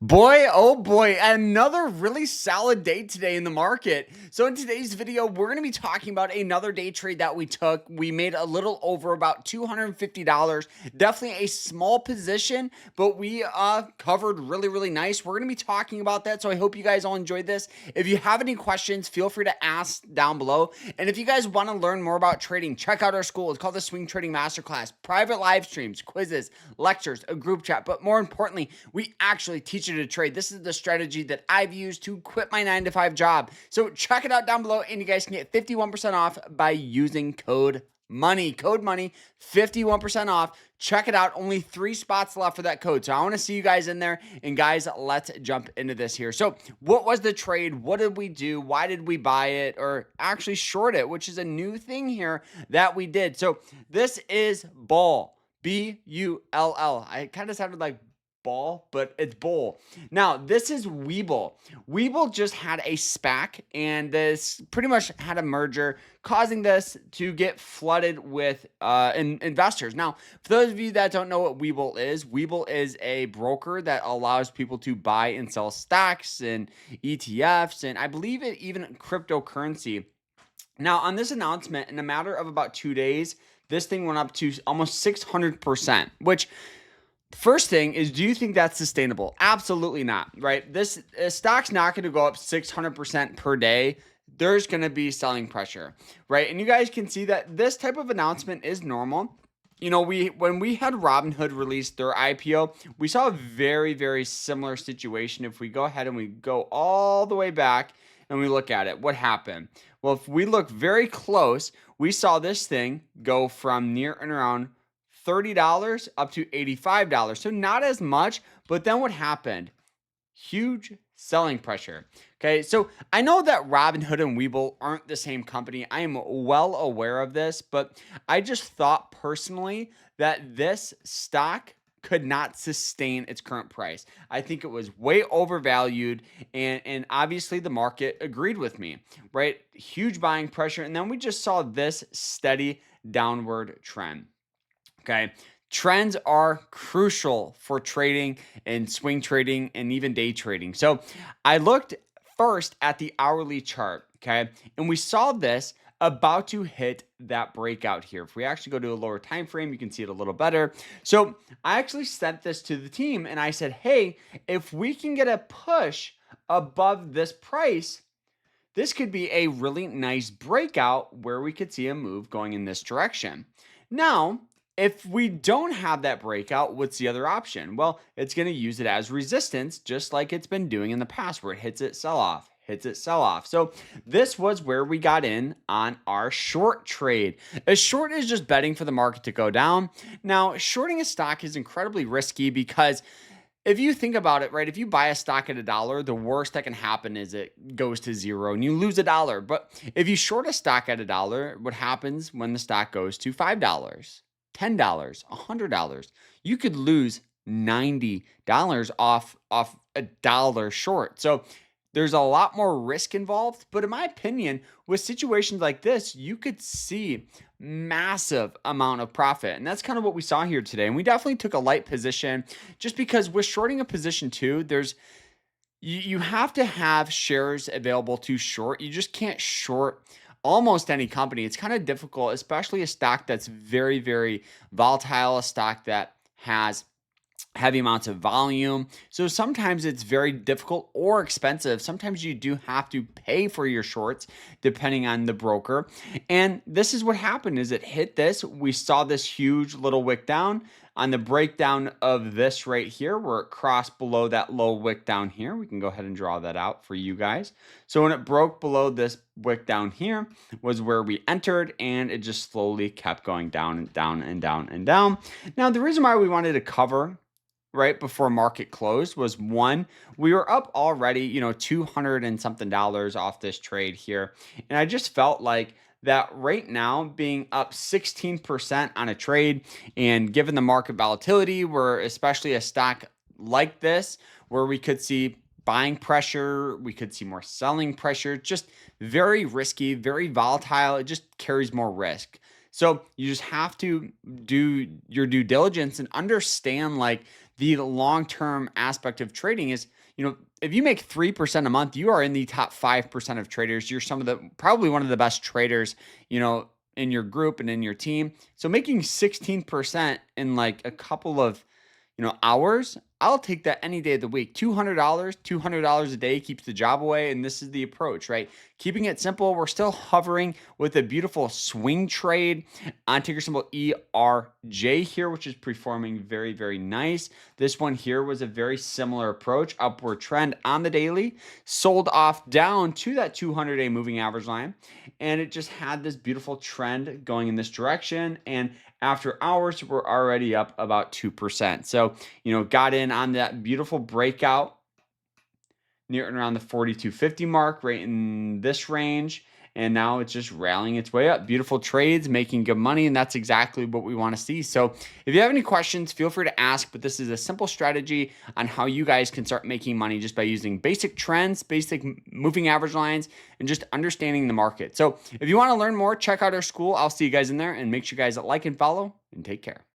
Boy, oh boy, another really solid day today in the market. So in today's video, we're going to be talking about another day trade that we took. We made a little over about $250. Definitely a small position, but we covered really nice. We're going to be talking about that, so I hope you guys all enjoyed this. If you have any questions, feel free to ask down below. And if you guys want to learn more about trading, check out our school. It's called the Swing Trading Masterclass. Private live streams, quizzes, lectures, a group chat, but more importantly, we actually teach you to trade. This is the strategy that I've used to quit my 9-to-5 job. So check it out down below, and you guys can get 51% off by using code money. Code money, 51% off. Check it out. Only 3 spots left for that code. So I want to see you guys in there. And guys, let's jump into this here. So what was the trade? What did we do? Why did we buy it or actually short it, which is a new thing here that we did. So this is Bull. Bull. It kind of sounded like ball, but it's bull. Now, this is Webull. Webull just had a SPAC, and this pretty much had a merger, causing this to get flooded with investors. Now, for those of you that don't know what Webull is a broker that allows people to buy and sell stocks and ETFs, and I believe it even cryptocurrency. Now, on this announcement, in a matter of about 2 days, this thing went up to almost 600%, which first thing is, do you think that's sustainable? Absolutely not, right? This stock's not going to go up 600% per day. There's going to be selling pressure, right? And you guys can see that this type of announcement is normal. You know, when we had Robinhood release their IPO, we saw a very similar situation. If we go ahead and we go all the way back and we look at it, what happened? Well, if we look very close, we saw this thing go from near and around $30 up to $85. So not as much, but then what happened? Huge selling pressure. Okay, so I know that Robinhood and Webull aren't the same company. I am well aware of this, but I just thought personally that this stock could not sustain its current price. I think it was way overvalued, and obviously the market agreed with me, right? Huge buying pressure, and then we just saw this steady downward trend. Okay. Trends are crucial for trading and swing trading and even day trading. So I looked first at the hourly chart. Okay. And we saw this about to hit that breakout here. If we actually go to a lower time frame, you can see it a little better. So I actually sent this to the team and I said, hey, if we can get a push above this price, this could be a really nice breakout where we could see a move going in this direction. Now, if we don't have that breakout, what's the other option? Well, it's going to use it as resistance, just like it's been doing in the past, where it hits it, sell off, hits it, sell off. So this was where we got in on our short trade. A short is just betting for the market to go down. Now, shorting a stock is incredibly risky because if you think about it, right, if you buy a stock at $1, the worst that can happen is it goes to zero and you lose $1. But if you short a stock at $1, what happens when the stock goes to $5? $10, $100. You could lose $90 off $1 short. So there's a lot more risk involved, but in my opinion, with situations like this, you could see massive amount of profit. And that's kind of what we saw here today. And we definitely took a light position just because with shorting a position too, you have to have shares available to short. You just can't short almost any company. It's kind of difficult, especially a stock that's very volatile, a stock that has heavy amounts of volume. So sometimes it's very difficult or expensive. Sometimes you do have to pay for your shorts depending on the broker. And this is what happened is it hit this. We saw this huge little wick down on the breakdown of this right here where it crossed below that low wick down here. We can go ahead and draw that out for you guys. So when it broke below this wick down here was where we entered, and it just slowly kept going down and down and down and down. Now, the reason why we wanted to cover right before market closed was one, we were up already, 200 and something dollars off this trade here. And I just felt like that right now being up 16% on a trade, and given the market volatility, where especially a stock like this, where we could see buying pressure, we could see more selling pressure, just very risky, very volatile. It just carries more risk. So you just have to do your due diligence and understand like the long-term aspect of trading is, if you make 3% a month, you are in the top 5% of traders. You're probably one of the best traders, in your group and in your team. So making 16% in like a couple of, hours, I'll take that any day of the week. $200 a day keeps the job away. And this is the approach, right? Keeping it simple. We're still hovering with a beautiful swing trade on ticker symbol ERJ here, which is performing very, very nice. This one here was a very similar approach, upward trend on the daily, sold off down to that 200-day moving average line. And it just had this beautiful trend going in this direction. And after hours, we're already up about 2%. So, got in on that beautiful breakout near and around the 42.50 mark, right in this range. And now it's just rallying its way up. Beautiful trades, making good money, and that's exactly what we want to see. So if you have any questions, feel free to ask, but this is a simple strategy on how you guys can start making money just by using basic trends, basic moving average lines, and just understanding the market. So if you want to learn more, check out our school. I'll see you guys in there, and make sure you guys like and follow, and take care.